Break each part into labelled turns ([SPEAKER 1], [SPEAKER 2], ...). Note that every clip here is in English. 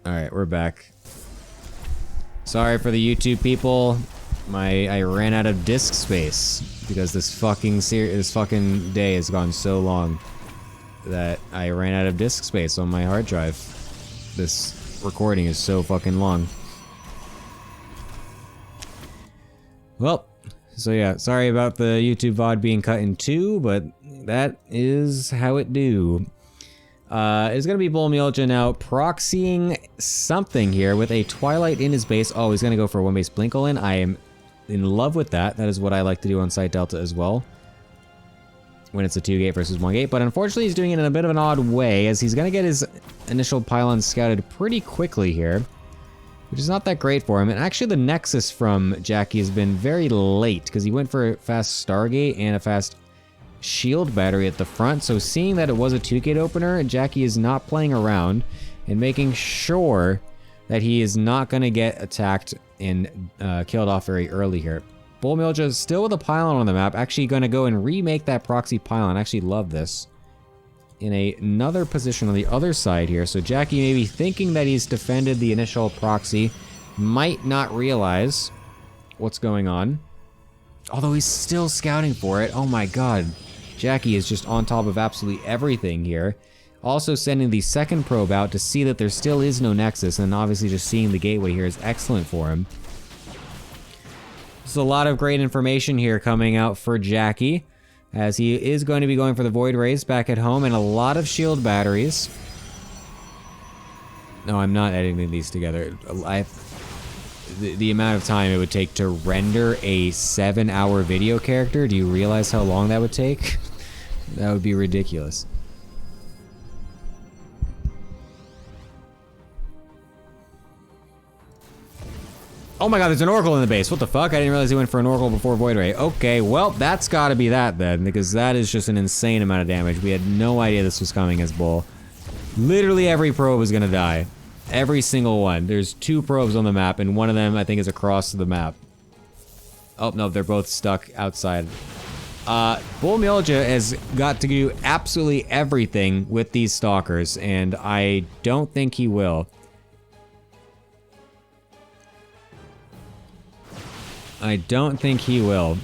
[SPEAKER 1] Alright, we're back. Sorry for the YouTube people. I ran out of disk space because this fucking day has gone so long that I ran out of disk space on my hard drive. This recording is so fucking long. Well, so yeah, sorry about the YouTube VOD being cut in two, but that is how it do. It's gonna be Bullmulja now proxying something here with a Twilight in his base. Oh, he's gonna go for a 1-base Blinkolin. I am in love with that. That is what I like to do on Site Delta as well. When it's a 2-gate versus 1-gate, but unfortunately he's doing it in a bit of an odd way, as he's gonna get his initial pylon scouted pretty quickly here, which is not that great for him. And actually the Nexus from Jackie has been very late, because he went for a fast Stargate and a fast shield battery at the front, so seeing that it was a 2-gate opener, Jackie is not playing around and making sure that he is not going to get attacked and killed off very early here. Bullmulja is still with a pylon on the map, actually going to go and remake that proxy pylon. I actually love this. In another position on the other side here, so Jackie may be thinking that he's defended the initial proxy, might not realize what's going on. Although he's still scouting for it. Oh my god. Jackie is just on top of absolutely everything here. Also sending the second probe out to see that there still is no Nexus, and obviously just seeing the gateway here is excellent for him. There's a lot of great information here coming out for Jackie, as he is going to be going for the Void Rays back at home and a lot of shield batteries. No, I'm not editing these together. The amount of time it would take to render a 7-hour video character, do you realize how long that would take? That would be ridiculous. Oh my god, there's an Oracle in the base. What the fuck? I didn't realize he went for an Oracle before Void Ray. Okay, well, that's gotta be that then, because that is just an insane amount of damage. We had no idea this was coming as Bull. Literally every probe is gonna die. Every single one. There's 2 probes on the map, and one of them, I think, is across the map. Oh, no, they're both stuck outside. Bullmulja has got to do absolutely everything with these stalkers, and I don't think he will. I don't think he will.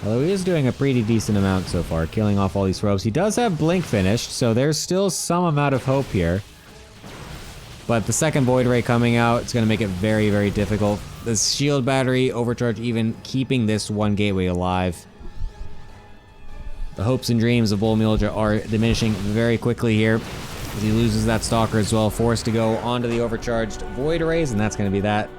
[SPEAKER 1] Although he is doing a pretty decent amount so far, killing off all these probes. He does have Blink finished, so there's still some amount of hope here. But the second Void Ray coming out, it's going to make it very, very difficult. The shield battery overcharge even keeping this one gateway alive. The hopes and dreams of Bullmulja are diminishing very quickly here, as he loses that Stalker as well, forced to go onto the overcharged Void Rays, and that's going to be that.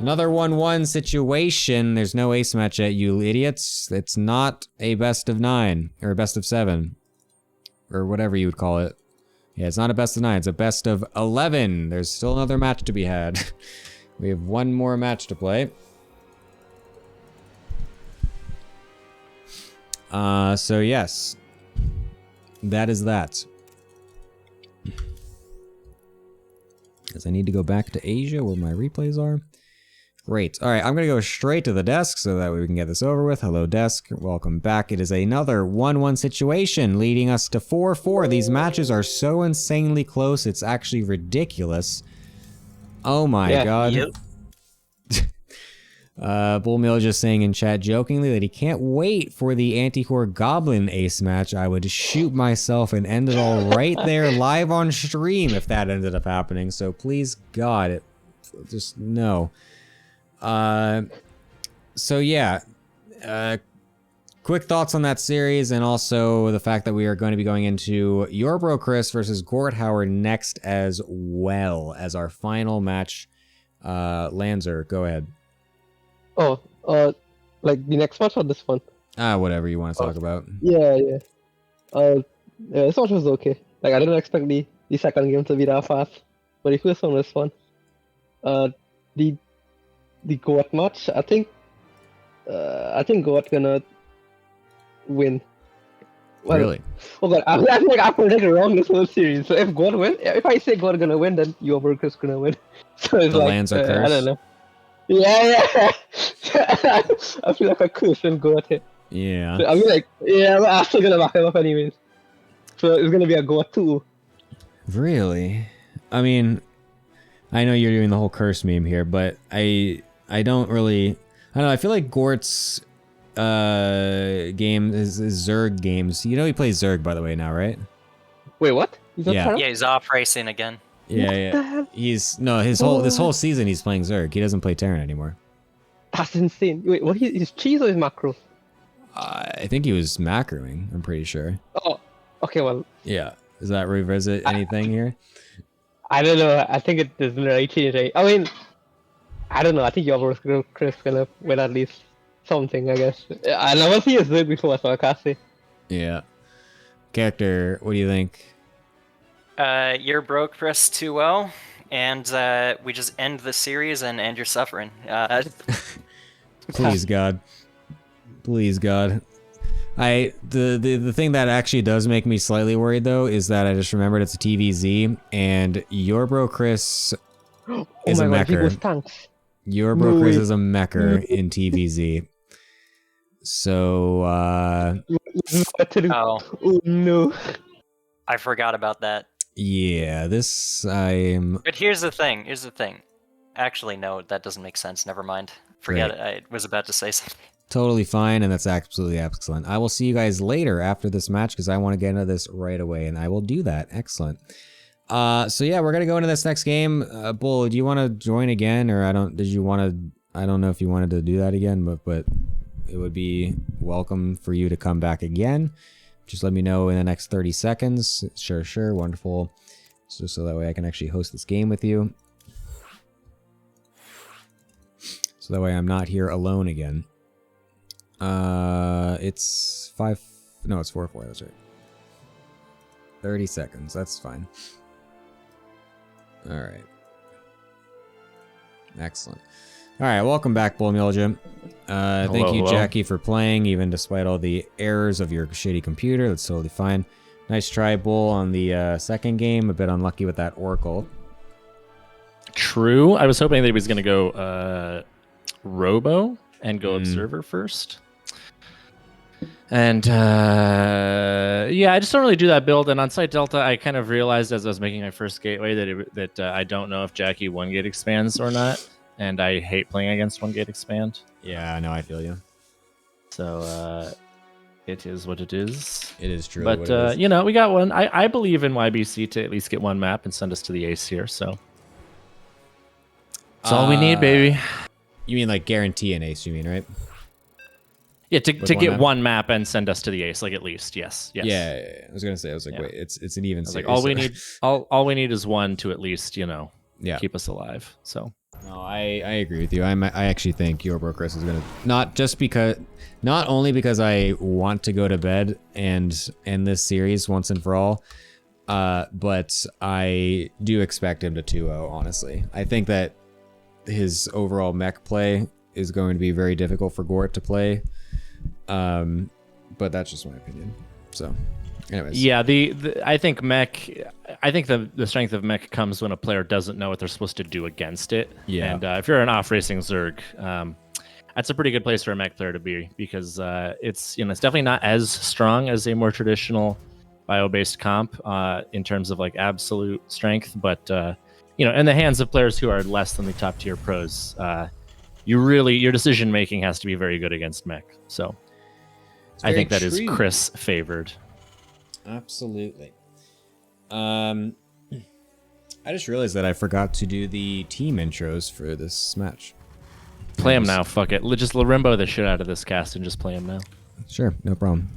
[SPEAKER 1] Another 1-1 situation. There's no ace match yet, you idiots. It's not a best of 9, or a best of 7. Or whatever you would call it. Yeah, it's not a best of 9, it's a best of 11. There's still another match to be had. We have one more match to play. So yes. That is that. Because I need to go back to Asia where my replays are. Great. Alright, I'm going to go straight to the desk so that way we can get this over with. Hello, desk. Welcome back. It is another 1-1 situation leading us to 4-4. These matches are so insanely close, it's actually ridiculous. Oh my god.
[SPEAKER 2] Yep.
[SPEAKER 1] Bullmulja saying in chat jokingly that he can't wait for the Anti-Core Goblin ace match. I would shoot myself and end it all right there live on stream if that ended up happening. So please, God, just no. So yeah, quick thoughts on that series, and also the fact that we are going to be going into Your Bro Chris versus Gort Howard next as well as our final match. Lanzer, go ahead.
[SPEAKER 2] Oh, like the next match or this one?
[SPEAKER 1] Whatever you want to talk about.
[SPEAKER 2] Yeah. Yeah, this match was okay. Like, I didn't expect the second game to be that fast, but the first one was fun. The Goat match, I think Goat gonna win. Well,
[SPEAKER 1] Really?
[SPEAKER 2] Oh god, I think I predicted wrong this whole series. So if God win, if I say God gonna win, then Your Bro Chris gonna win. So it's
[SPEAKER 1] The
[SPEAKER 2] like,
[SPEAKER 1] lands are cursed.
[SPEAKER 2] I don't know. Yeah. I feel like a curse when God hit.
[SPEAKER 1] Yeah.
[SPEAKER 2] I mean, like, yeah, but I'm still gonna back him up anyways. So it's gonna be a go-to.
[SPEAKER 1] Really? I mean, I know you're doing the whole curse meme here, but I don't really. I don't know. I feel like Gort's game is Zerg games. You know he plays Zerg, by the way, now, right?
[SPEAKER 2] Wait, what? He's not
[SPEAKER 1] Yeah.
[SPEAKER 2] Terran?
[SPEAKER 3] Yeah, he's off racing again.
[SPEAKER 1] Yeah,
[SPEAKER 2] What
[SPEAKER 1] yeah.
[SPEAKER 2] the hell?
[SPEAKER 1] He's this whole season he's playing Zerg. He doesn't play Terran anymore.
[SPEAKER 2] That's insane. Wait, what? His cheese or his macro?
[SPEAKER 1] I think he was macroing. I'm pretty sure.
[SPEAKER 2] Oh, okay. Well,
[SPEAKER 1] Yeah. Does that revisit anything here?
[SPEAKER 2] I don't know. I think it doesn't really change. Right? I mean, I don't know. I think your bro Chris gonna win at least something. I guess. I never seen a Zerg before, so I can't say.
[SPEAKER 1] Yeah. Character, what do you think?
[SPEAKER 3] You're broke, Chris, too well, and we just end the series and end your suffering.
[SPEAKER 1] Please God. Please God. The thing that actually does make me slightly worried though is that I just remembered it's a TVZ and your bro Chris is a
[SPEAKER 2] Oh my god, he
[SPEAKER 1] mecher.
[SPEAKER 2] goes tanks.
[SPEAKER 1] Your bro Chris
[SPEAKER 2] No.
[SPEAKER 1] is a mecher in TVZ. So
[SPEAKER 2] What to do?
[SPEAKER 3] Oh,
[SPEAKER 2] Oh no.
[SPEAKER 3] I forgot about that.
[SPEAKER 1] yeah, this I'm
[SPEAKER 3] But here's the thing. Here's the thing. Actually, no, that doesn't make sense. Never mind. Forget
[SPEAKER 1] Great.
[SPEAKER 3] it. I was about to say something.
[SPEAKER 1] totally fine, and that's absolutely excellent. I will see you guys later after this match because I want to get into this right away, and I will do that. Excellent. So yeah, we're gonna go into this next game. Bull, do you want to join again, or I don't? Did you want to? I don't know if you wanted to do that again, but it would be welcome for you to come back again. Just let me know in the next 30 seconds. Sure, wonderful. So that way I can actually host this game with you. So that way I'm not here alone again. It's 4-4, that's right. 30 seconds, that's fine. Alright. Excellent. Alright, welcome back, Bullmulja. Thank you,
[SPEAKER 4] hello.
[SPEAKER 1] Jackie, for playing, even despite all the errors of your shitty computer. That's totally fine. Nice try, Bull, on the second game. A bit unlucky with that Oracle.
[SPEAKER 4] True. I was hoping that he was going to go Robo and go Observer first. And yeah, I just don't really do that build. And on Site Delta, I kind of realized as I was making my first gateway that I don't know if Jackie 1-gate expands or not. And I hate playing against 1-gate expand.
[SPEAKER 1] Yeah, I know, I feel you.
[SPEAKER 4] So it is what it is.
[SPEAKER 1] It is true.
[SPEAKER 4] But, you know, we got one. I believe in YBC to at least get one map and send us to the ace here. So that's all we need, baby.
[SPEAKER 1] You mean like guarantee an ace, you mean, right?
[SPEAKER 4] Yeah, to
[SPEAKER 1] With
[SPEAKER 4] get
[SPEAKER 1] map?
[SPEAKER 4] one map and send us to the ace, like at least, yes.
[SPEAKER 1] Yeah, I was gonna say, I was like,
[SPEAKER 4] Yeah.
[SPEAKER 1] wait, it's an even
[SPEAKER 4] Like
[SPEAKER 1] series.
[SPEAKER 4] all
[SPEAKER 1] so-
[SPEAKER 4] we need, all we need is one to at least, you know,
[SPEAKER 1] Yeah.
[SPEAKER 4] keep us alive. So
[SPEAKER 1] No, I agree with you. I actually think your bro Chris is gonna not only because I want to go to bed and end this series once and for all, but I do expect him to 2-0. Honestly, I think that his overall mech play is going to be very difficult for Gort to play. But that's just my opinion. So, anyways.
[SPEAKER 4] yeah, I think mech. I think the strength of mech comes when a player doesn't know what they're supposed to do against it.
[SPEAKER 1] Yeah.
[SPEAKER 4] And if you're an off racing Zerg, that's a pretty good place for a mech player to be because it's it's definitely not as strong as a more traditional bio-based comp in terms of like absolute strength, but in the hands of players who are less than the top tier pros, your decision making has to be very good against mech. So I think that is Chris favored.
[SPEAKER 1] Absolutely. I just realized that I forgot to do the team intros for this match.
[SPEAKER 4] Play him now. Fuck it. Just Larimbo the shit out of this cast and just play him now.
[SPEAKER 1] Sure, no problem.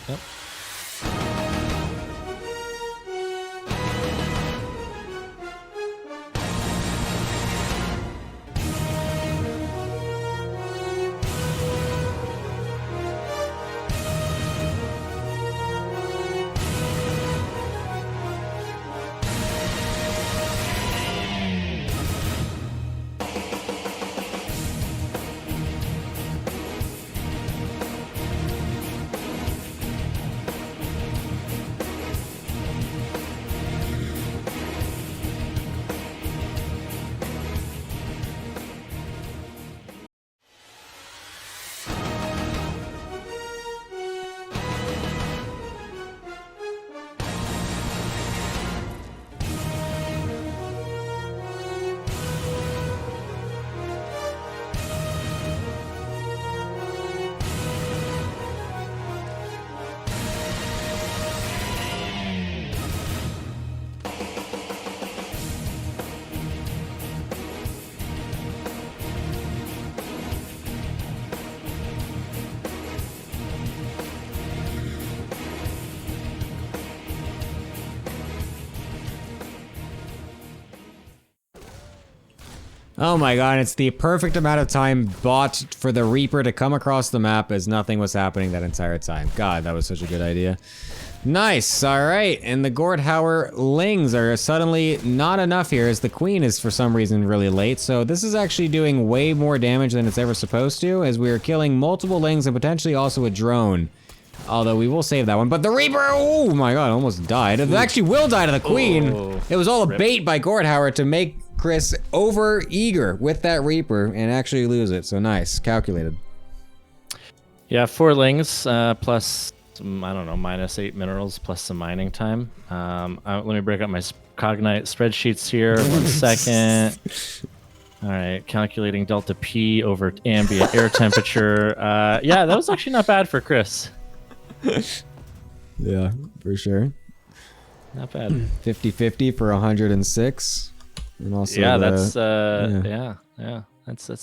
[SPEAKER 4] Yep.
[SPEAKER 1] Oh my god, it's the perfect amount of time bought for the Reaper to come across the map as nothing was happening that entire time. God, that was such a good idea. Nice, alright, and the Gordhauer Lings are suddenly not enough here as the Queen is for some reason really late, so this is actually doing way more damage than it's ever supposed to, as we are killing multiple Lings and potentially also a drone. Although we will save that one, but the Reaper, oh my god, almost died. It actually will die to the Queen.
[SPEAKER 4] Oh,
[SPEAKER 1] it was all a bait by Gordhauer to make Chris over eager with that Reaper and actually lose it, so nice, calculated.
[SPEAKER 4] Yeah, 4 Lings plus some, I don't know, -8 minerals plus some mining time. Let me break up my Cognite spreadsheets here. 1 second. All right, calculating delta P over ambient air temperature. Yeah, that was actually not bad for Chris.
[SPEAKER 1] Yeah, for sure.
[SPEAKER 4] Not bad.
[SPEAKER 1] 50-50 for 106. And also
[SPEAKER 4] yeah, that's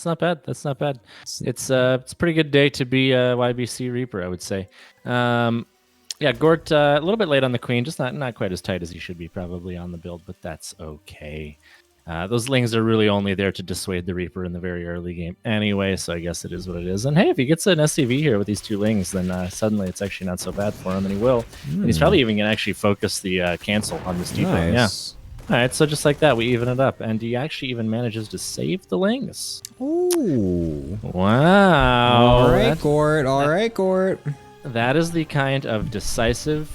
[SPEAKER 4] not bad. That's not bad. It's a pretty good day to be a YBC Reaper, I would say. Yeah, Gort a little bit late on the Queen, just not quite as tight as he should be probably on the build, but that's okay. Those Lings are really only there to dissuade the Reaper in the very early game anyway, so I guess it is what it is. And hey, if he gets an SCV here with these 2 Lings, then suddenly it's actually not so bad for him, and he will. And he's probably even going to actually focus the cancel on this depot.
[SPEAKER 1] Nice.
[SPEAKER 4] Yeah. All right, so just like that, we even it up, and he actually even manages to save the Lings.
[SPEAKER 1] Ooh.
[SPEAKER 4] Wow.
[SPEAKER 1] All right, Gort. All right, Gort.
[SPEAKER 4] That is the kind of decisive,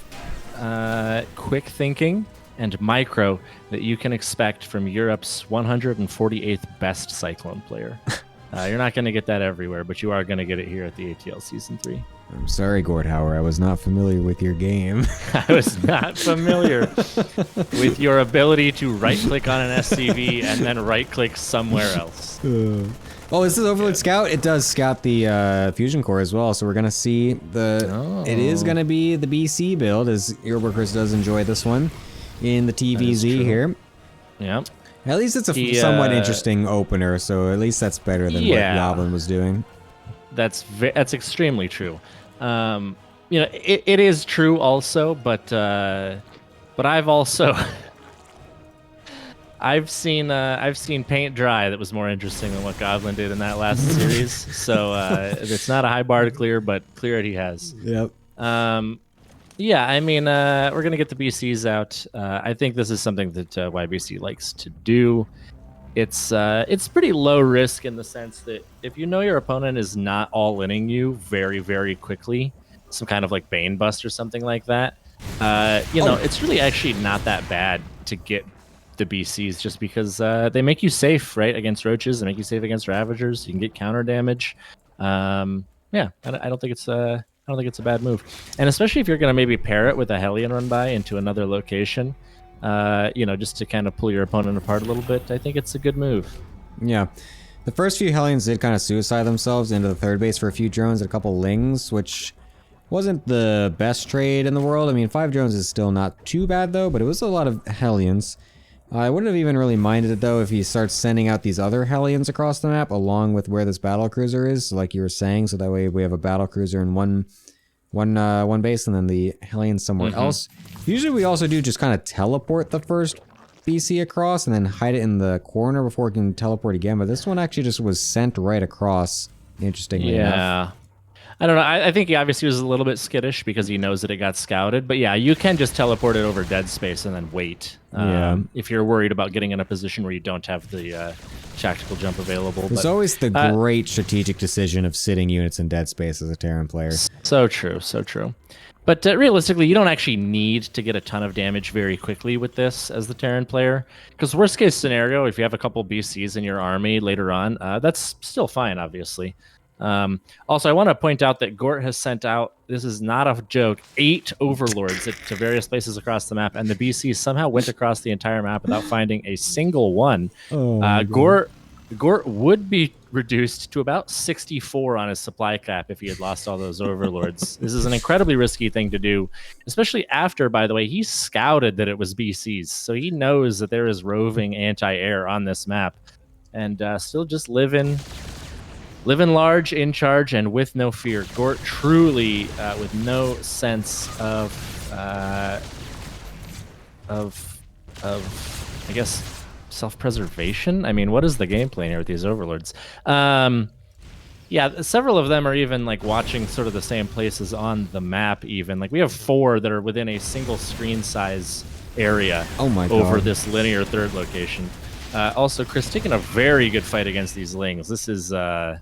[SPEAKER 4] quick thinking, and micro that you can expect from Europe's 148th best Cyclone player. You're not going to get that everywhere, but you are going to get it here at the ATL Season 3.
[SPEAKER 1] I'm sorry, Gordhauer. I was not familiar with your game.
[SPEAKER 4] I was not familiar with your ability to right-click on an SCV and then right-click somewhere else.
[SPEAKER 1] Oh, this is Overload Scout. It does scout the Fusion Core as well, so we're gonna see the.
[SPEAKER 4] Oh.
[SPEAKER 1] It is gonna be the BC build, as Earworkers does enjoy this one in the TVZ here.
[SPEAKER 4] Yep.
[SPEAKER 1] At least it's a somewhat interesting opener, so at least that's better than what Goblin was doing.
[SPEAKER 4] That's extremely true. You know, it is true also, but I've also I've seen paint dry that was more interesting than what Goblin did in that last series. So it's not a high bar to clear, but clear it he has.
[SPEAKER 1] Yep.
[SPEAKER 4] Yeah, I mean, we're gonna get the BCs out. I think this is something that YBC likes to do. It's pretty low risk in the sense that if you know your opponent is not all-inning you very, very quickly, some kind of like Bane bust or something like that, you know, it's really actually not that bad to get the BCs just because they make you safe, right, against roaches. They make you safe against ravagers. You can get counter damage. Yeah, I don't think it's a bad move, and especially if you're going to maybe pair it with a Hellion run by into another location, you know, just to kind of pull your opponent apart a little bit. I think it's a good move.
[SPEAKER 1] Yeah. The first few Hellions did kind of suicide themselves into the third base for a few drones and a couple Lings, which wasn't the best trade in the world. I mean, 5 drones is still not too bad, though, but it was a lot of Hellions. I wouldn't have even really minded it, though, if he starts sending out these other Hellions across the map along with where this battlecruiser is, like you were saying, so that way we have a battlecruiser in one base and then the Hellion somewhere else. Usually we also do just kind of teleport the first BC across and then hide it in the corner before it can teleport again, but this one actually just was sent right across, interestingly enough.
[SPEAKER 4] I don't know. I think he obviously was a little bit skittish because he knows that it got scouted. But yeah, you can just teleport it over dead space and then wait. If you're worried about getting in a position where you don't have the tactical jump available.
[SPEAKER 1] There's always the great strategic decision of sitting units in dead space as a Terran player.
[SPEAKER 4] So true, so true. But realistically, you don't actually need to get a ton of damage very quickly with this as the Terran player. Because worst case scenario, if you have a couple BCs in your army later on, that's still fine, obviously. Also, I want to point out that Gort has sent out, this is not a joke, 8 overlords to various places across the map, and the BC somehow went across the entire map without finding a single one. Gort would be reduced to about 64 on his supply cap if he had lost all those overlords. This is an incredibly risky thing to do, especially after, by the way, he scouted that it was BCs, so he knows that there is roving anti-air on this map, and still just living large, in charge, and with no fear. Gort truly, with no sense of I guess, self-preservation. I mean, what is the game plan here with these overlords? Yeah, several of them are even like watching sort of the same places on the map. Even like we have 4 that are within a single screen size area.
[SPEAKER 1] Oh my God.
[SPEAKER 4] Over this linear third location. Also, Chris taking a very good fight against these lings. This is they're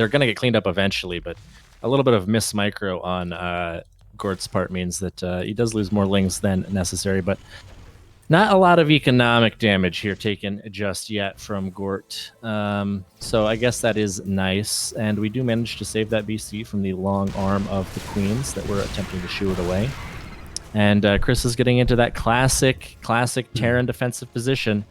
[SPEAKER 4] gonna get cleaned up eventually, but a little bit of miss micro on Gort's part means that he does lose more lings than necessary, but not a lot of economic damage here taken just yet from Gort. So I guess that is nice. And we do manage to save that BC from the long arm of the Queens that were attempting to shoo it away. And Chris is getting into that classic Terran defensive position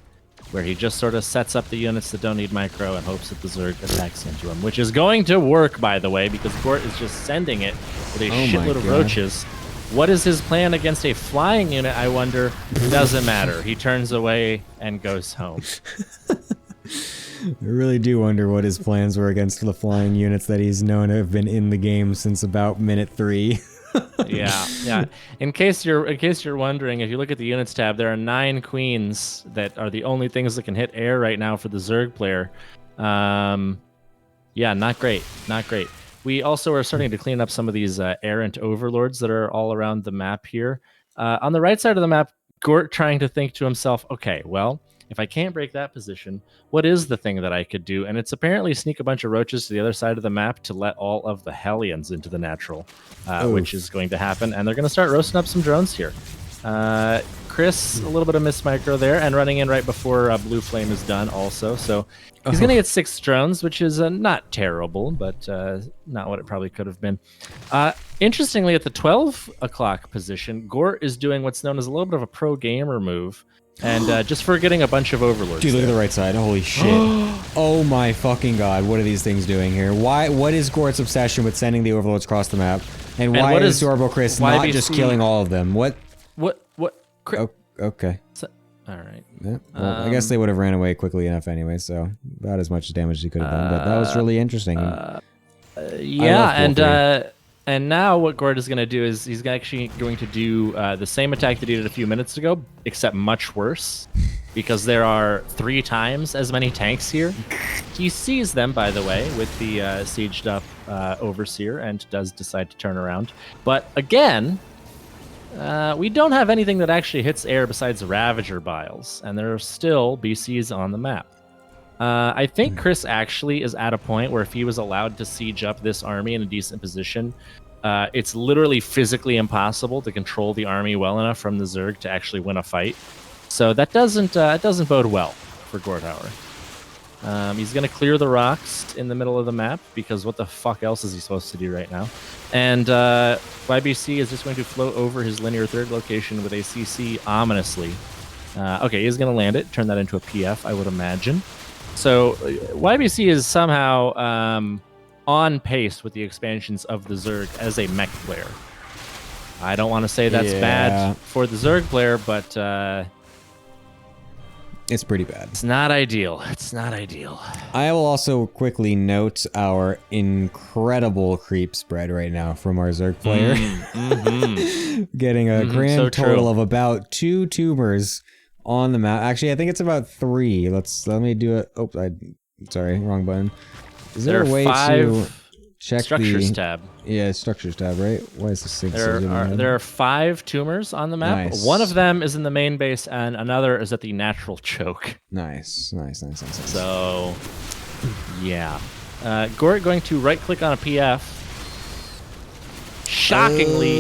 [SPEAKER 4] where he just sort of sets up the units that don't need micro and hopes that the Zerg attacks into him, which is going to work, by the way, because Gort is just sending it with a shitload of roaches. What is his plan against a flying unit, I wonder? Doesn't matter. He turns away and goes home.
[SPEAKER 1] I really do wonder what his plans were against the flying units that he's known to have been in the game since about minute 3.
[SPEAKER 4] Yeah. In case you're wondering, if you look at the units tab, there are 9 queens that are the only things that can hit air right now for the Zerg player. Yeah, not great. We also are starting to clean up some of these errant overlords that are all around the map here. On the right side of the map, Gort trying to think to himself, okay, well, if I can't break that position, what is the thing that I could do? And it's apparently sneak a bunch of roaches to the other side of the map to let all of the Hellions into the natural, which is going to happen. And they're going to start roasting up some drones here. Chris, a little bit of miss micro there, and running in right before Blue Flame is done also. So he's going to get 6 drones, which is not terrible, but not what it probably could have been. Interestingly, at the 12 o'clock position, Gort is doing what's known as a little bit of a pro gamer move. And just for getting a bunch of overlords.
[SPEAKER 1] Dude, look at the right side. Holy shit. Oh my fucking God. What are these things doing here? What is Gort's obsession with sending the overlords across the map? And why is Zorbo Chris not just killing all of them? What? Oh, okay.
[SPEAKER 4] All right.
[SPEAKER 1] Yeah, well, I guess they would have ran away quickly enough anyway, so about as much damage as he could have done. But that was really interesting.
[SPEAKER 4] Yeah, and now what Gort is going to do is he's actually going to do the same attack that he did a few minutes ago, except much worse, because there are 3 times as many tanks here. He sees them, by the way, with the sieged up Overseer, and does decide to turn around. But again, we don't have anything that actually hits air besides Ravager Biles, and there are still BCs on the map. I think Chris actually is at a point where if he was allowed to siege up this army in a decent position, it's literally physically impossible to control the army well enough from the Zerg to actually win a fight. So that doesn't bode well for Gorthauer. He's going to clear the rocks in the middle of the map, because what the fuck else is he supposed to do right now? And IBBC is just going to float over his linear third location with a CC ominously. Okay, he's going to land it, turn that into a PF, I would imagine. So YBC is somehow on pace with the expansions of the Zerg as a mech player. I don't want to say that's bad for the Zerg player, but
[SPEAKER 1] it's pretty bad.
[SPEAKER 4] It's not ideal. It's not ideal.
[SPEAKER 1] I will also quickly note our incredible creep spread right now from our Zerg player. Getting a grand total of about 2 tumors on the map. Actually, I think it's about 3. Let me do it. Oh, sorry, wrong button. Is there a way to check
[SPEAKER 4] structures
[SPEAKER 1] the
[SPEAKER 4] tab?
[SPEAKER 1] Yeah, structures tab, right? Why is this thing
[SPEAKER 4] there are 5 tumors on the map.
[SPEAKER 1] Nice.
[SPEAKER 4] One of them is in the main base, and another is at the natural choke.
[SPEAKER 1] Nice.
[SPEAKER 4] So, yeah. Gort going to right-click on a PF. Shockingly,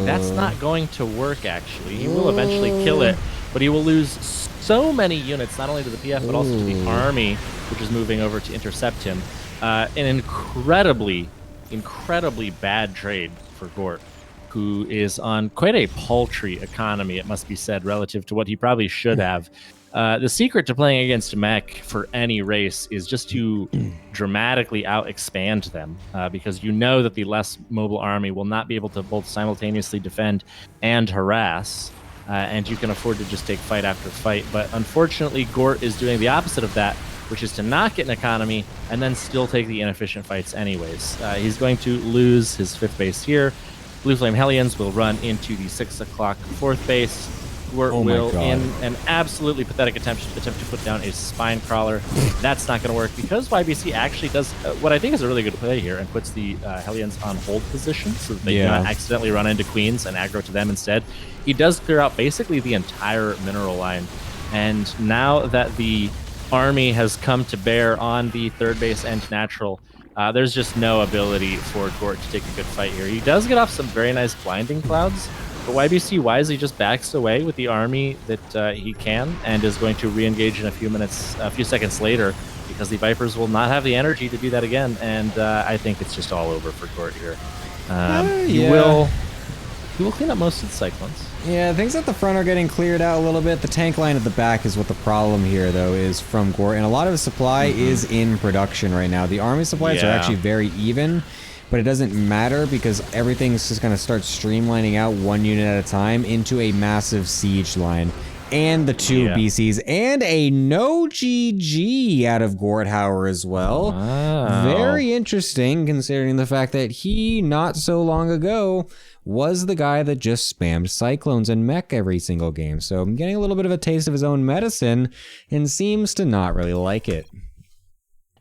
[SPEAKER 4] that's not going to work, actually. He will eventually kill it, but he will lose so many units, not only to the PF, but also to the army, which is moving over to intercept him. An incredibly bad trade for Gort, who is on quite a paltry economy, it must be said, relative to what he probably should have. The secret to playing against mech for any race is just to dramatically out-expand them, because you know that the less mobile army will not be able to both simultaneously defend and harass, and you can afford to just take fight after fight. But unfortunately, Gort is doing the opposite of that, which is to not get an economy and then still take the inefficient fights anyways. He's going to lose his 5th base here. Blue Flame Hellions will run into the 6 o'clock 4th base. Gort
[SPEAKER 1] Oh my
[SPEAKER 4] will,
[SPEAKER 1] God.
[SPEAKER 4] in an absolutely pathetic attempt to put down a spine crawler. That's not going to work because YBC actually does what I think is a really good play here and puts the Hellions on hold position so that they do not accidentally run into Queens and aggro to them instead. He does clear out basically the entire mineral line. And now that the army has come to bear on the third base and natural, there's just no ability for Gort to take a good fight here. He does get off some very nice blinding clouds, but YBC wisely just backs away with the army that he can and is going to re-engage in a few seconds later because the Vipers will not have the energy to do that again. And I think it's just all over for Gort here. He will clean up most of the Cyclones.
[SPEAKER 1] Yeah, things at the front are getting cleared out a little bit. The tank line at the back is what the problem here, though, is from Gort. And a lot of his supply is in production right now. The army supplies are actually very even, but it doesn't matter because everything's just going to start streamlining out one unit at a time into a massive siege line. And the two BCs and a no GG out of Gorthauer as well. Wow. Very interesting considering the fact that he, not so long ago, was the guy that just spammed Cyclones and Mech every single game. So I'm getting a little bit of a taste of his own medicine and seems to not really like it.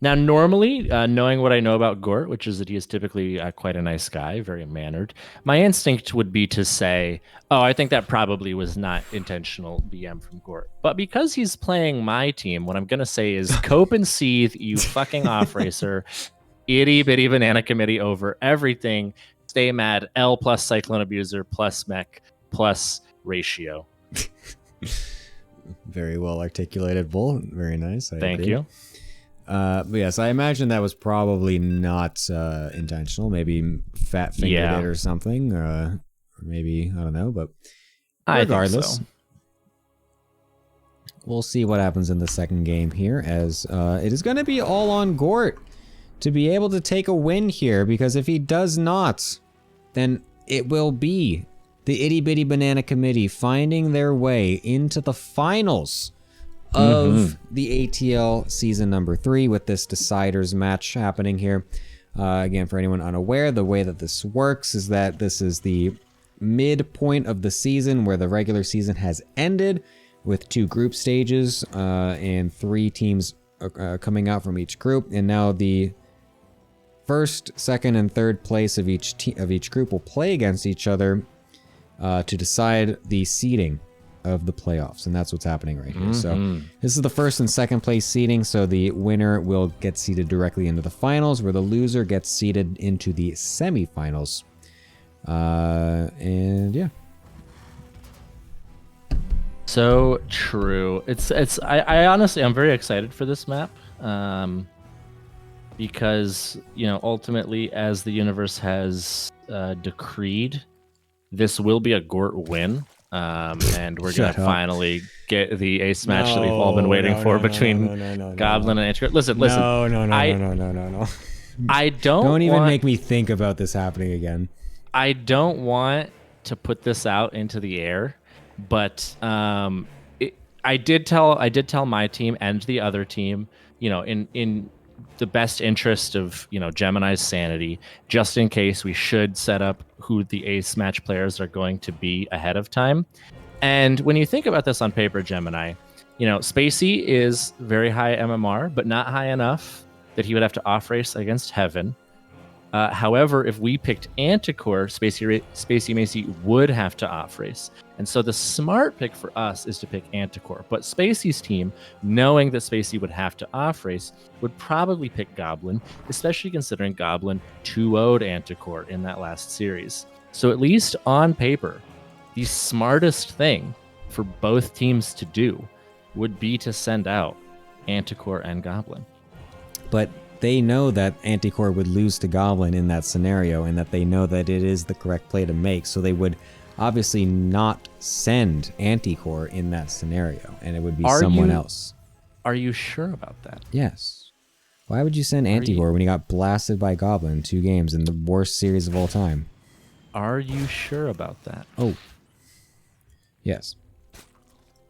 [SPEAKER 4] Now, normally, knowing what I know about Gort, which is that he is typically quite a nice guy, very mannered, my instinct would be to say, oh, I think that probably was not intentional BM from Gort. But because he's playing my team, what I'm going to say is, cope and seethe, you fucking off-racer, itty-bitty banana committee over everything. Stay mad, L plus Cyclone Abuser plus Mech plus Ratio.
[SPEAKER 1] Very well articulated, Bull. Very nice.
[SPEAKER 4] Thank you.
[SPEAKER 1] But yes, I imagine that was probably not intentional. Maybe fat fingered it or something. Or maybe, I don't know, but regardless.
[SPEAKER 4] I think so.
[SPEAKER 1] We'll see what happens in the second game here, as it is going to be all on Gort to be able to take a win here, because if he does not, then it will be the Itty Bitty Banana Committee finding their way into the finals of the ATL season number 3 with this deciders match happening here. Again, for anyone unaware, the way that this works is that this is the midpoint of the season where the regular season has ended with 2 group stages and 3 teams coming out from each group. And now the first, second, and third place of each group will play against each other to decide the seeding of the playoffs, and that's what's happening right here. So this is the first and second place seeding, so the winner will get seeded directly into the finals, where the loser gets seeded into the semifinals. And yeah.
[SPEAKER 4] So true. I honestly, I'm very excited for this map. Because, you know, ultimately, as the universe has decreed, this will be a Gort win. And we're going to finally get the ace match that we've all been waiting for between Goblin and Anticore. Listen.
[SPEAKER 1] No.
[SPEAKER 4] I don't
[SPEAKER 1] even make me think about this happening again.
[SPEAKER 4] I don't want to put this out into the air, but I did tell my team and the other team, you know, in the best interest of, you know, Gemini's sanity, just in case we should set up who the ace match players are going to be ahead of time. And when you think about this on paper, Gemini, you know, Spacey is very high MMR, but not high enough that he would have to off race against Heaven. However, if we picked Anticore, Spacey Macy would have to off race. And so the smart pick for us is to pick Anticore. But Spacey's team, knowing that Spacey would have to off race, would probably pick Goblin, especially considering Goblin 2-0'd Anticore in that last series. So at least on paper, the smartest thing for both teams to do would be to send out Anticore and Goblin.
[SPEAKER 1] But they know that Anticore would lose to Goblin in that scenario, and that they know that it is the correct play to make, so they would obviously not send Anticore in that scenario, and it would be someone else.
[SPEAKER 4] Are you sure about that?
[SPEAKER 1] Yes. Why would you send Anticore when he got blasted by Goblin in 2 games in the worst series of all time?
[SPEAKER 4] Are you sure about that?
[SPEAKER 1] Oh. Yes.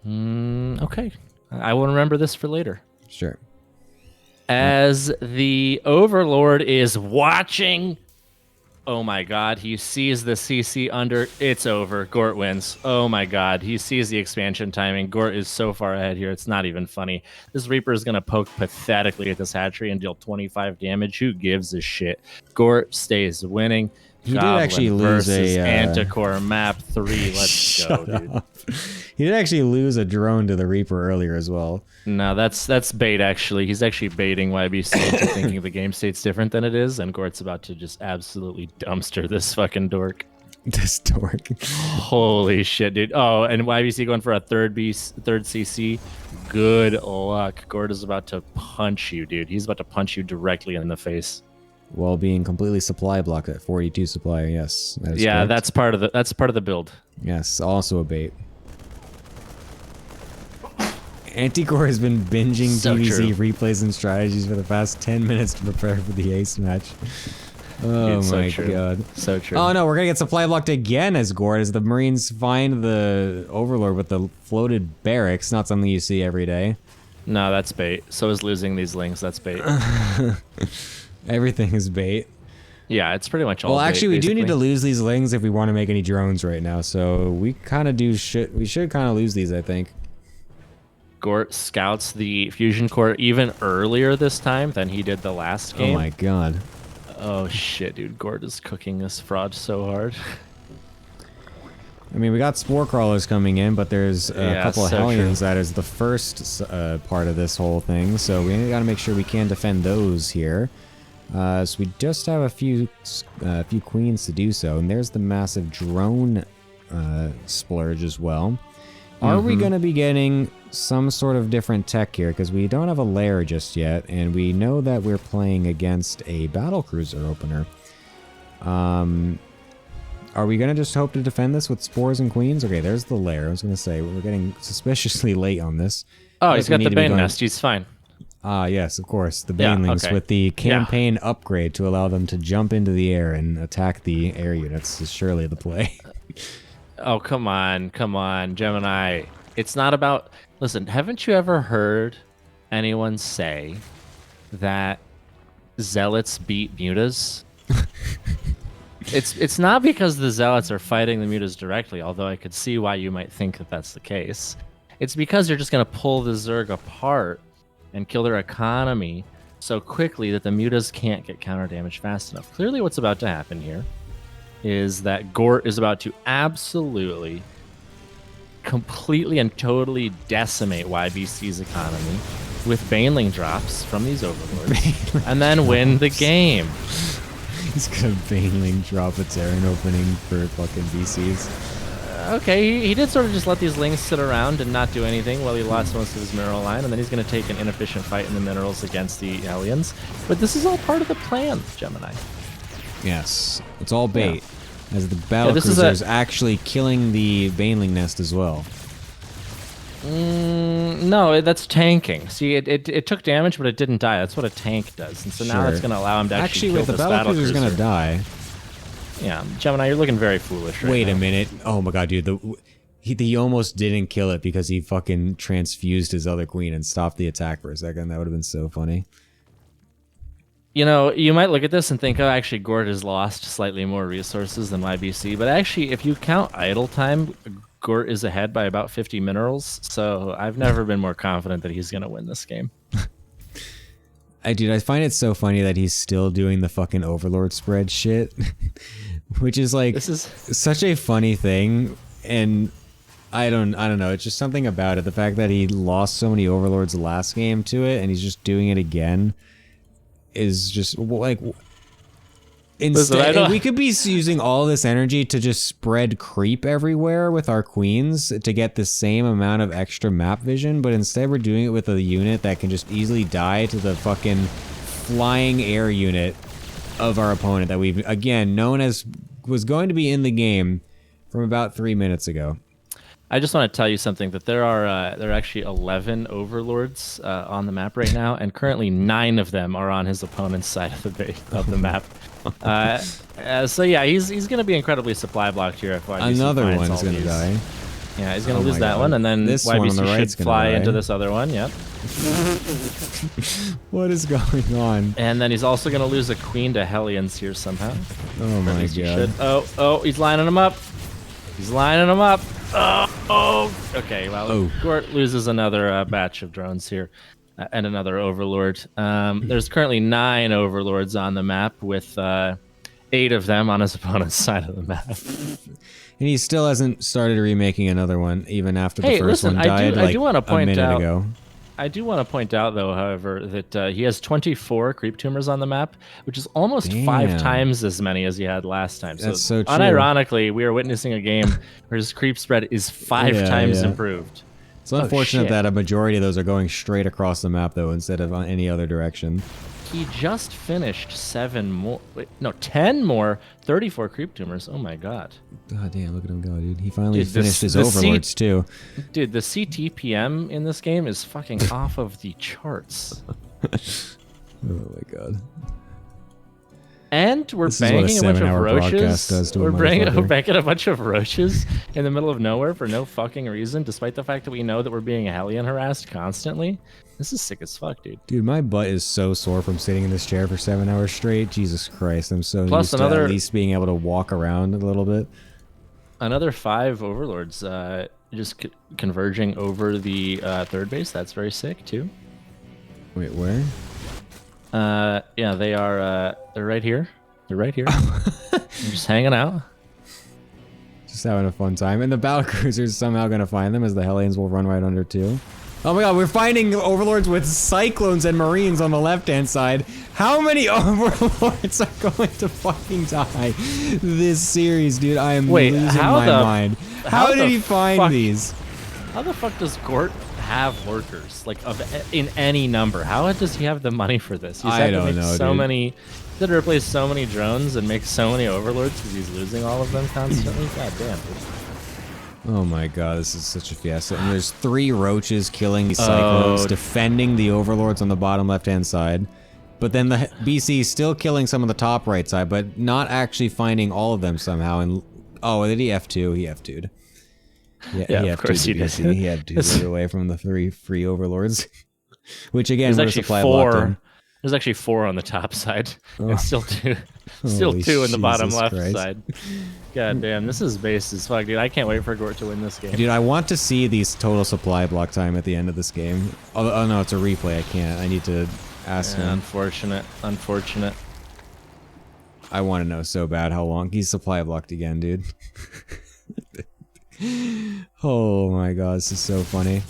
[SPEAKER 4] Okay. I will remember this for later.
[SPEAKER 1] Sure.
[SPEAKER 4] As the Overlord is watching Oh my god, he sees the CC under. It's over. Gort wins. Oh my god, he sees the expansion timing. Gort is so far ahead here, it's not even funny. This Reaper is going to poke pathetically at this hatchery and deal 25 damage. Who gives a shit? Gort stays winning.
[SPEAKER 1] He did actually lose a
[SPEAKER 4] Anticore map 3. Let's go, dude.
[SPEAKER 1] He did actually lose a drone to the Reaper earlier as well.
[SPEAKER 4] No, that's bait, actually. He's actually baiting YBC into thinking the game state's different than it is, and Gort's about to just absolutely dumpster this fucking dork.
[SPEAKER 1] This dork.
[SPEAKER 4] Holy shit, dude. Oh, and YBC going for a third CC. Good luck. Gort is about to punch you, dude. He's about to punch you directly in the face.
[SPEAKER 1] While being completely supply blocked at 42 supply, yes. That is correct.
[SPEAKER 4] that's part of the build.
[SPEAKER 1] Yes, also a bait. Anticore has been binging
[SPEAKER 4] So
[SPEAKER 1] DBZ
[SPEAKER 4] true.
[SPEAKER 1] replays and strategies for the past 10 minutes to prepare for the ace match. Oh
[SPEAKER 4] Dude,
[SPEAKER 1] my
[SPEAKER 4] so true.
[SPEAKER 1] god.
[SPEAKER 4] So true.
[SPEAKER 1] Oh no, we're gonna get supply blocked again as Gord as the Marines find the Overlord with the floated barracks. Not something you see every day.
[SPEAKER 4] No, that's bait. So is losing these lings. That's bait.
[SPEAKER 1] Everything is bait.
[SPEAKER 4] Yeah, it's pretty much all
[SPEAKER 1] Well,
[SPEAKER 4] bait,
[SPEAKER 1] actually, we do need
[SPEAKER 4] basically.
[SPEAKER 1] to lose these lings if we want to make any drones right now. So we kind of do shit. We should kind of lose these, I think.
[SPEAKER 4] Gort scouts the fusion core even earlier this time than he did the last game.
[SPEAKER 1] Oh my god.
[SPEAKER 4] Oh shit, dude. Gort is cooking this fraud so hard.
[SPEAKER 1] I mean, we got spore crawlers coming in, but there's a
[SPEAKER 4] Yeah,
[SPEAKER 1] couple of
[SPEAKER 4] so
[SPEAKER 1] Hellions
[SPEAKER 4] true.
[SPEAKER 1] that is the first part of this whole thing. So we got to make sure we can defend those here. So we just have a few queens to do so, and there's the massive drone splurge as well. Are we going to be getting some sort of different tech here? Because we don't have a lair just yet, and we know that we're playing against a battlecruiser opener. Are we going to just hope to defend this with spores and queens? Okay, there's the lair. I was going to say, we're getting suspiciously late on this.
[SPEAKER 4] Oh,
[SPEAKER 1] Yes,
[SPEAKER 4] he's
[SPEAKER 1] we
[SPEAKER 4] got
[SPEAKER 1] need
[SPEAKER 4] the
[SPEAKER 1] to be
[SPEAKER 4] Bane
[SPEAKER 1] going-
[SPEAKER 4] Nest. He's fine.
[SPEAKER 1] Ah, yes, of course. The
[SPEAKER 4] Yeah,
[SPEAKER 1] banelings
[SPEAKER 4] okay.
[SPEAKER 1] with the campaign upgrade to allow them to jump into the air and attack the air units is surely the play.
[SPEAKER 4] Oh, come on, Gemini. It's not about... Listen, haven't you ever heard anyone say that zealots beat mutas? It's not because the zealots are fighting the mutas directly, although I could see why you might think that that's the case. It's because you're just going to pull the Zerg apart and kill their economy so quickly that the mutas can't get counter damage fast enough. Clearly what's about to happen here is that Gort is about to absolutely, completely and totally decimate YBC's economy with Baneling drops from these overlords and then win the game.
[SPEAKER 1] He's gonna baneling drop a Terran opening for fucking VCs.
[SPEAKER 4] Okay, he did sort of just let these lings sit around and not do anything while he lost most of his mineral line, and then he's going to take an inefficient fight in the minerals against the aliens. But this is all part of the plan, Gemini.
[SPEAKER 1] Yes, it's all bait. As the
[SPEAKER 4] this is
[SPEAKER 1] battlecruiser is actually killing the baneling nest as well.
[SPEAKER 4] No, that's tanking. See, it took damage, but it didn't die. That's what a tank does. And so now
[SPEAKER 1] Sure.
[SPEAKER 4] it's going to allow him to actually
[SPEAKER 1] Actually,
[SPEAKER 4] kill
[SPEAKER 1] wait, the
[SPEAKER 4] this
[SPEAKER 1] battlecruiser's gonna
[SPEAKER 4] battlecruiser.
[SPEAKER 1] die.
[SPEAKER 4] Yeah, Gemini, you're looking very foolish right
[SPEAKER 1] Wait
[SPEAKER 4] now.
[SPEAKER 1] a minute. Oh my god, dude. He almost didn't kill it because he fucking transfused his other queen and stopped the attack for a second. That would have been so funny.
[SPEAKER 4] You know, you might look at this and think, oh, actually, Gort has lost slightly more resources than YBC. But actually, if you count idle time, Gort is ahead by about 50 minerals. So I've never been more confident that he's going to win this game.
[SPEAKER 1] Dude, I find it so funny that he's still doing the fucking Overlord spread shit. Which is like
[SPEAKER 4] This is...
[SPEAKER 1] such a funny thing. And I don't know. It's just something about it. The fact that he lost so many Overlords last game to it and he's just doing it again is just like...
[SPEAKER 4] Listen, I
[SPEAKER 1] Instead,
[SPEAKER 4] don't-
[SPEAKER 1] we could be using all this energy to just spread creep everywhere with our queens to get the same amount of extra map vision, but instead we're doing it with a unit that can just easily die to the fucking flying air unit of our opponent that we've, again, known as was going to be in the game from about 3 minutes ago.
[SPEAKER 4] I just want to tell you something, that there are actually 11 overlords on the map right now, and currently 9 of them are on his opponent's side of the map. So yeah, he's going to be incredibly supply blocked here if YBC
[SPEAKER 1] Another
[SPEAKER 4] finds
[SPEAKER 1] one's
[SPEAKER 4] all
[SPEAKER 1] gonna
[SPEAKER 4] these.
[SPEAKER 1] die.
[SPEAKER 4] Yeah, he's gonna
[SPEAKER 1] Oh
[SPEAKER 4] lose
[SPEAKER 1] my
[SPEAKER 4] that
[SPEAKER 1] God.
[SPEAKER 4] one, and then
[SPEAKER 1] This one on
[SPEAKER 4] YBC
[SPEAKER 1] the right's
[SPEAKER 4] should
[SPEAKER 1] gonna
[SPEAKER 4] fly
[SPEAKER 1] die.
[SPEAKER 4] into this other one. Yep.
[SPEAKER 1] What is going on?
[SPEAKER 4] And then he's also gonna lose a queen to Hellions here somehow.
[SPEAKER 1] Oh
[SPEAKER 4] Or at
[SPEAKER 1] my
[SPEAKER 4] least he
[SPEAKER 1] God.
[SPEAKER 4] should. Oh, he's lining them up. He's lining them up. Oh. Okay, well,
[SPEAKER 1] Oh.
[SPEAKER 4] Gort loses another batch of drones here. And another overlord. There's currently 9 overlords on the map with 8 of them on his opponent's side of the map.
[SPEAKER 1] And he still hasn't started remaking another one, even after the
[SPEAKER 4] Hey,
[SPEAKER 1] first
[SPEAKER 4] listen,
[SPEAKER 1] one died
[SPEAKER 4] I do want to
[SPEAKER 1] a
[SPEAKER 4] point
[SPEAKER 1] minute
[SPEAKER 4] out.
[SPEAKER 1] ago.
[SPEAKER 4] I do want to point out, though, however, that he has 24 creep tumors on the map, which is almost 5
[SPEAKER 1] Damn.
[SPEAKER 4] times as many as he had last time.
[SPEAKER 1] That's so true.
[SPEAKER 4] Unironically, we are witnessing a game where his creep spread is 5 times improved.
[SPEAKER 1] It's unfortunate
[SPEAKER 4] shit.
[SPEAKER 1] that a majority of those are going straight across the map, though, instead of on any other direction.
[SPEAKER 4] He just finished 10 more 34 creep tumors. Oh my god.
[SPEAKER 1] God damn, look at him go, dude. He finally
[SPEAKER 4] Dude,
[SPEAKER 1] finished his
[SPEAKER 4] the
[SPEAKER 1] overlords, too.
[SPEAKER 4] Dude, the CTPM in this game is fucking off of the charts.
[SPEAKER 1] Oh my God.
[SPEAKER 4] And we're
[SPEAKER 1] This is what a
[SPEAKER 4] banging a bunch of
[SPEAKER 1] 7-hour broadcast
[SPEAKER 4] roaches.
[SPEAKER 1] does to a
[SPEAKER 4] We're
[SPEAKER 1] motherfucker.
[SPEAKER 4] banging a bunch of roaches in the middle of nowhere for no fucking reason, despite the fact that we know that we're being Hellion harassed constantly. This is sick as fuck, dude.
[SPEAKER 1] Dude, my butt is so sore from sitting in this chair for 7 hours straight. Jesus Christ, I'm so
[SPEAKER 4] Plus
[SPEAKER 1] used to
[SPEAKER 4] another-
[SPEAKER 1] at least being able to walk around a little bit.
[SPEAKER 4] Another 5 overlords just converging over the third base. That's very sick, too.
[SPEAKER 1] Wait, where?
[SPEAKER 4] Yeah, they are. They're right here. They're right here. They're just hanging out.
[SPEAKER 1] Just having a fun time. And the battle cruiser's somehow going to find them, as the Hellions will run right under, too. Oh my God, we're finding overlords with cyclones and marines on the left-hand side. How many overlords are going to fucking die this series, dude? I am losing my mind. How did he find these?
[SPEAKER 4] How the fuck does Gort have lurkers? Like, in any number? How does he have the money for this? He's
[SPEAKER 1] I
[SPEAKER 4] had to
[SPEAKER 1] don't
[SPEAKER 4] make
[SPEAKER 1] know,
[SPEAKER 4] so
[SPEAKER 1] dude.
[SPEAKER 4] many. He's had to replace so many drones and make so many overlords because he's losing all of them constantly. God damn, dude.
[SPEAKER 1] Oh my God, this is such a fiesta. And there's 3 roaches killing these cyclones, defending the overlords on the bottom left-hand side. But then the BC is still killing some of the top right side, but not actually finding all of them somehow. And oh, did he F2? He F2'd.
[SPEAKER 4] Yeah,
[SPEAKER 1] he
[SPEAKER 4] of course he did.
[SPEAKER 1] BC. He F2'd right away from the 3 free overlords. Which again,
[SPEAKER 4] There's
[SPEAKER 1] would
[SPEAKER 4] actually
[SPEAKER 1] supply
[SPEAKER 4] 4. There's actually 4 on the top side,
[SPEAKER 1] Oh.
[SPEAKER 4] and still 2
[SPEAKER 1] Holy
[SPEAKER 4] in the bottom
[SPEAKER 1] Jesus
[SPEAKER 4] left
[SPEAKER 1] Christ.
[SPEAKER 4] side. God damn, this is base as fuck, dude. I can't wait for Gort to win this game.
[SPEAKER 1] Dude, I want to see these total supply block time at the end of this game. Oh no, it's a replay. I can't. I need to ask
[SPEAKER 4] Yeah,
[SPEAKER 1] him.
[SPEAKER 4] unfortunate.
[SPEAKER 1] I want to know so bad how long he's supply blocked again, dude. Oh my God, this is so funny.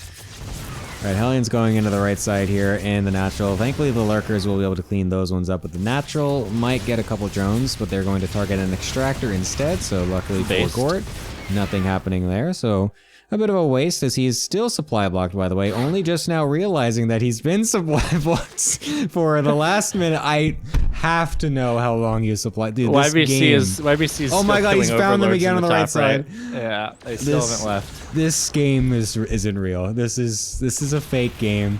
[SPEAKER 1] Alright, Hellion's going into the right side here, and the natural. Thankfully, the lurkers will be able to clean those ones up, but the natural might get a couple drones, but they're going to target an extractor instead, so luckily
[SPEAKER 4] Based.
[SPEAKER 1] for Gort, nothing happening there, so a bit of a waste, as he's still supply blocked, by the way, only just now realizing that he's been supply blocked for the last minute. I have to know how long he was supply. Dude, this game,
[SPEAKER 4] YBC is
[SPEAKER 1] Oh my God, he's found them again on the right
[SPEAKER 4] top
[SPEAKER 1] side.
[SPEAKER 4] Yeah, they still haven't left.
[SPEAKER 1] This game isn't real. This is a fake game.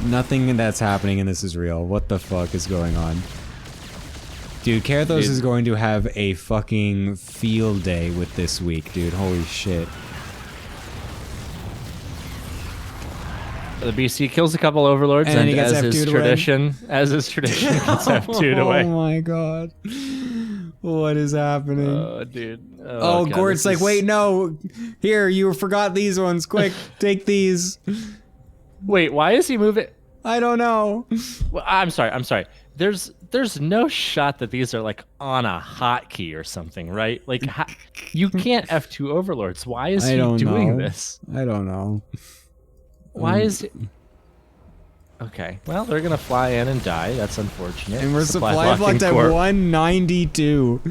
[SPEAKER 1] Nothing that's happening in this is real. What the fuck is going on? Dude, Karathos is going to have a fucking field day with this week, dude. Holy shit.
[SPEAKER 4] The BC kills a couple overlords,
[SPEAKER 1] And
[SPEAKER 4] and
[SPEAKER 1] he gets
[SPEAKER 4] as
[SPEAKER 1] F2'd
[SPEAKER 4] is tradition, gets F2'd away.
[SPEAKER 1] Oh my God. What is happening?
[SPEAKER 4] Oh, dude.
[SPEAKER 1] Oh,
[SPEAKER 4] God,
[SPEAKER 1] Gort's
[SPEAKER 4] this
[SPEAKER 1] like,
[SPEAKER 4] is-
[SPEAKER 1] wait, no. Here, you forgot these ones. Quick, take these.
[SPEAKER 4] Wait, why is he moving?
[SPEAKER 1] I don't know.
[SPEAKER 4] Well, I'm sorry. There's no shot that these are like on a hotkey or something, right? Like, you can't F2 overlords. Why is he doing this?
[SPEAKER 1] I don't know.
[SPEAKER 4] Why is it? Okay, well, they're gonna fly in and die. That's unfortunate.
[SPEAKER 1] And we're supply blocked at 192.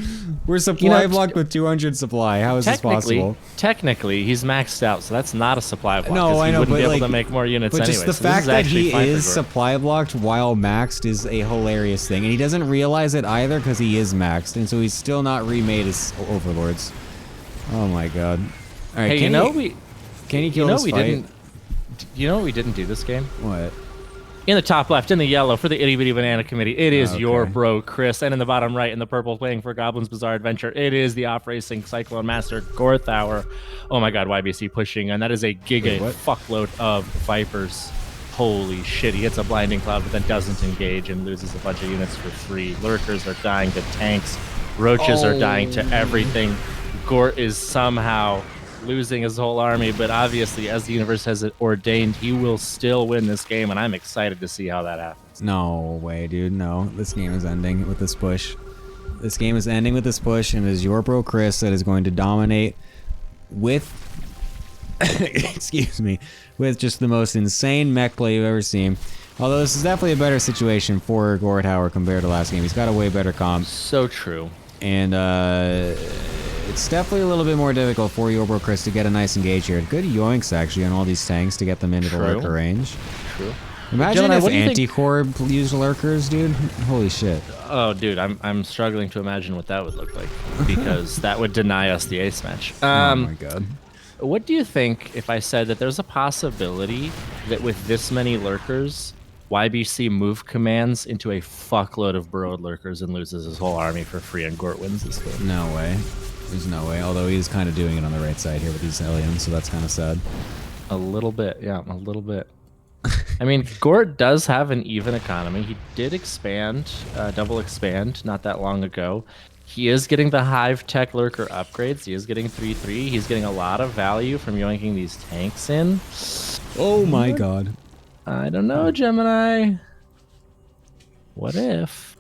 [SPEAKER 1] We're supply blocked with 200 supply. How is this possible?
[SPEAKER 4] Technically, he's maxed out, so that's not a supply block.
[SPEAKER 1] No,
[SPEAKER 4] 'cause
[SPEAKER 1] I
[SPEAKER 4] he
[SPEAKER 1] know,
[SPEAKER 4] wouldn't
[SPEAKER 1] but
[SPEAKER 4] be able
[SPEAKER 1] like,
[SPEAKER 4] to make more units
[SPEAKER 1] but
[SPEAKER 4] anyway.
[SPEAKER 1] just the
[SPEAKER 4] so this
[SPEAKER 1] fact
[SPEAKER 4] is
[SPEAKER 1] that
[SPEAKER 4] actually
[SPEAKER 1] he
[SPEAKER 4] fine for
[SPEAKER 1] is
[SPEAKER 4] Gort.
[SPEAKER 1] supply blocked while maxed is a hilarious thing, and he doesn't realize it either because he is maxed, and so he's still not remade his overlords. Oh my God! All right,
[SPEAKER 4] Hey,
[SPEAKER 1] can
[SPEAKER 4] you know
[SPEAKER 1] he
[SPEAKER 4] we
[SPEAKER 1] kill this
[SPEAKER 4] we
[SPEAKER 1] fight?
[SPEAKER 4] didn't. You know what we didn't do this game?
[SPEAKER 1] What?
[SPEAKER 4] In the top left, in the yellow, for the Itty Bitty Banana Committee, it is your
[SPEAKER 1] Okay.
[SPEAKER 4] bro, Chris. And in the bottom right, in the purple, playing for Goblin's Bizarre Adventure, it is the off-racing Cyclone Master, Gorthauer. Oh my god, YBC pushing, and that is a giga fuckload of Vipers. Holy shit, he hits a Blinding Cloud, but then doesn't engage and loses a bunch of units for free. Lurkers are dying to tanks. Roaches are dying to everything. Gort is somehow losing his whole army, but obviously, as the universe has it ordained, he will still win this game, and I'm excited to see how that happens.
[SPEAKER 1] No way, dude. No, this game is ending with this push. This game is ending with this push, and it is your bro Chris that is going to dominate with, excuse me, with just the most insane mech play you've ever seen. Although this is definitely a better situation for Gorthauer compared to last game. He's got a way better comp.
[SPEAKER 4] So true.
[SPEAKER 1] And it's definitely a little bit more difficult for Yorbro Chris to get a nice engage here. Good yoinks, actually, on all these tanks to get them into the lurker range.
[SPEAKER 4] True.
[SPEAKER 1] Imagine
[SPEAKER 4] Gemini,
[SPEAKER 1] if
[SPEAKER 4] what do you
[SPEAKER 1] Anti-Core used lurkers, dude. Holy shit.
[SPEAKER 4] Oh, dude, I'm struggling to imagine what that would look like, because that would deny us the ace match.
[SPEAKER 1] Oh my god.
[SPEAKER 4] What do you think if I said that there's a possibility that with this many lurkers, YBC move commands into a fuckload of burrowed lurkers and loses his whole army for free and Gort wins this game?
[SPEAKER 1] No way. There's no way. Although he's kind of doing it on the right side here with these aliens, so that's kind of sad.
[SPEAKER 4] A little bit, yeah, a little bit. I mean, Gort does have an even economy. He did expand, double expand, not that long ago. He is getting the Hive Tech Lurker upgrades. He is getting 3-3. He's getting a lot of value from yoinking these tanks in.
[SPEAKER 1] Oh my god.
[SPEAKER 4] I don't know, Gemini. What if?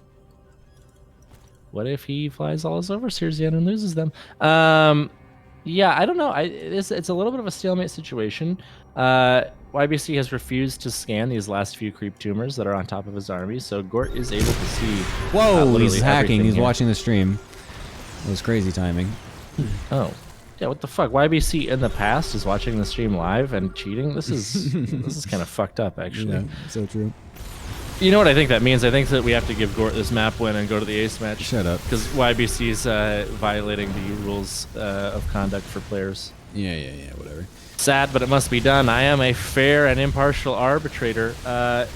[SPEAKER 4] What if he flies all his overseers in and loses them? Yeah, I don't know. It's a little bit of a stalemate situation. YBC has refused to scan these last few creep tumors that are on top of his army, so Gort is able to see.
[SPEAKER 1] Whoa, he's hacking.
[SPEAKER 4] everything
[SPEAKER 1] He's
[SPEAKER 4] here.
[SPEAKER 1] watching the stream. It was crazy timing.
[SPEAKER 4] Oh. Yeah, what the fuck? YBC in the past is watching the stream live and cheating? This is kind of fucked up, actually.
[SPEAKER 1] Yeah, so true.
[SPEAKER 4] You know what I think that means? I think that we have to give Gort this map win and go to the ace match.
[SPEAKER 1] Shut up.
[SPEAKER 4] Because YBC's violating the rules of conduct for players.
[SPEAKER 1] Yeah, whatever.
[SPEAKER 4] Sad, but it must be done. I am a fair and impartial arbitrator.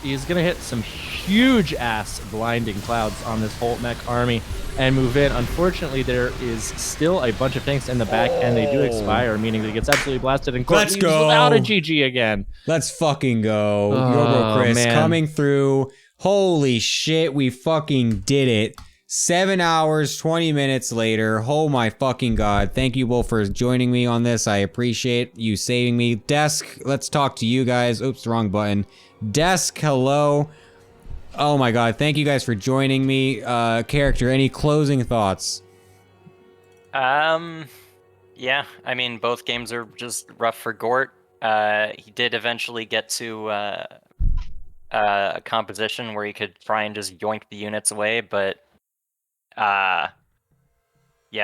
[SPEAKER 4] He's going to hit some huge ass blinding clouds on this whole mech army and move in. Unfortunately, there is still a bunch of tanks in the back, and they do expire, meaning that he gets absolutely blasted. And
[SPEAKER 1] Let's go.
[SPEAKER 4] Without a GG again.
[SPEAKER 1] Let's fucking go.
[SPEAKER 4] Oh,
[SPEAKER 1] Yobo Chris
[SPEAKER 4] man.
[SPEAKER 1] coming through. Holy shit, we fucking did it. 7 hours, 20 minutes later. Oh my fucking god. Thank you both for joining me on this. I appreciate you saving me. Desk, let's talk to you guys. Oops, wrong button. Desk, hello. Oh my god, thank you guys for joining me. Character, any closing thoughts?
[SPEAKER 3] Yeah, I mean, both games are just rough for Gort. He did eventually get to a composition where he could try and just yoink the units away, but yeah,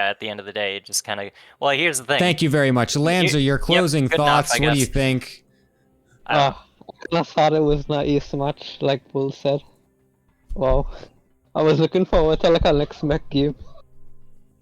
[SPEAKER 3] at the end of the day, it just kind of... Well, here's the thing.
[SPEAKER 1] Thank you very much. Lanza, your closing
[SPEAKER 3] good enough,
[SPEAKER 1] thoughts.
[SPEAKER 3] I
[SPEAKER 1] What do you
[SPEAKER 3] guess.
[SPEAKER 1] think?
[SPEAKER 2] I thought it was not easy so much, like Bull said. Wow. I was looking forward to like a next mech game.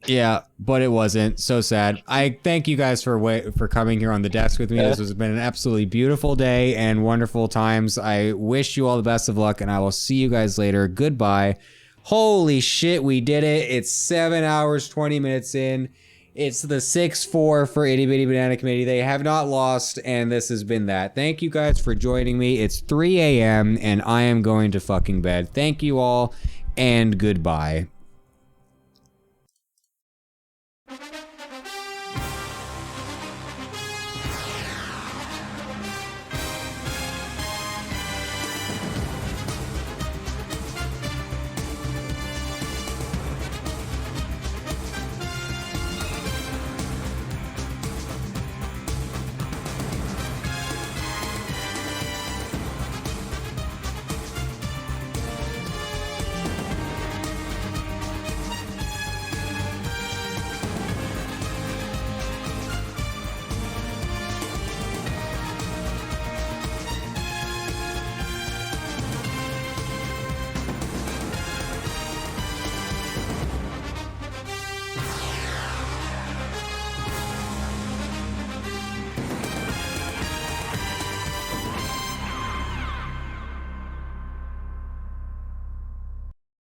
[SPEAKER 1] Yeah, but it wasn't. So sad. I thank you guys for coming here on the desk with me.
[SPEAKER 2] Yeah.
[SPEAKER 1] This has been an absolutely beautiful day and wonderful times. I wish you all the best of luck, and I will see you guys later. Goodbye. Holy shit, we did it. It's 7 hours, 20 minutes in. It's the 6-4 for Itty Bitty Banana Committee. They have not lost, and this has been that. Thank you guys for joining me. It's 3 a.m., and I am going to fucking bed. Thank you all, and goodbye.